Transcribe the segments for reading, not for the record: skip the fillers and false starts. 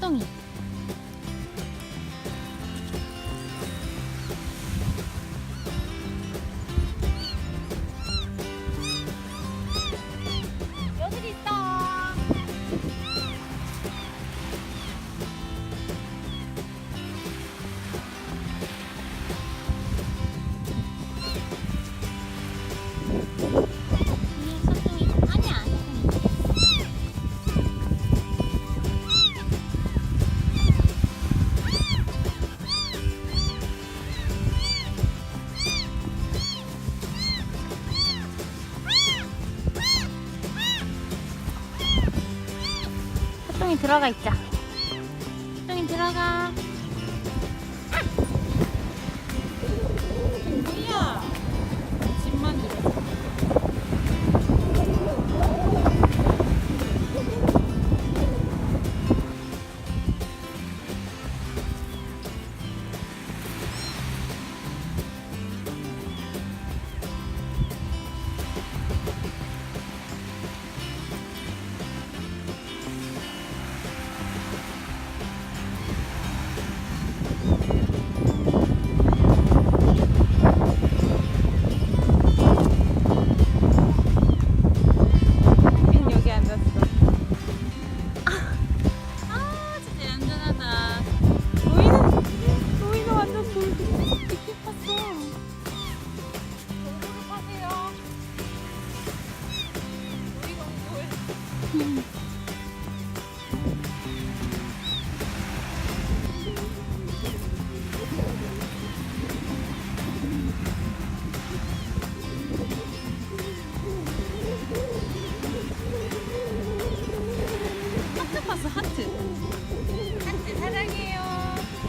핫똥이. 여기 있다. 이 핫똥이 아니야. 똥이 들어가 있자. 똥이 들어가. 뭐야? 집 만들어. 여기 앉았어. 아, 진짜 얌전하다. 노이는 완전 돌 깊이 팠어. 돌고루 파세요. 노이가 뭐해? 하트 봤어, 하트. 하트 사랑해요.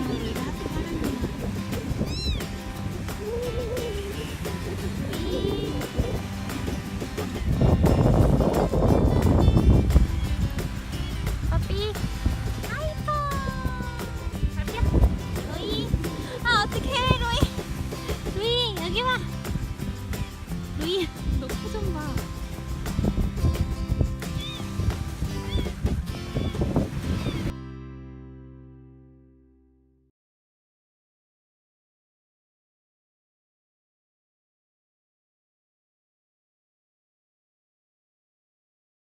우리가 하트 사랑해. 빠삐. 아이고. 빠삐야. 로이. 아, 어떡해, 로이. 로이, 여기 와. 로이.